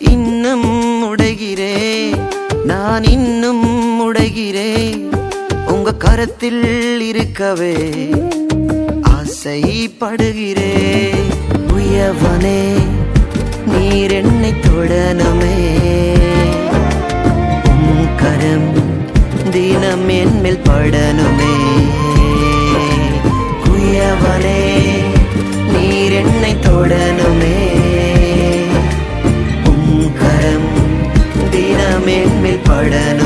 இன்னும் உடைகிறே நான் இன்னும் உடைகிறே உங்க கரத்தில் இருக்கவே ஆசைப்படுகிறே உயவனே நீர் என்னை தொடனுமே உம் கரம் தினம் என் மேல் படனுமே குயவனே நீர் என்னை தொடனுமே உம் கரம் தினம் என் மேல் படனுமே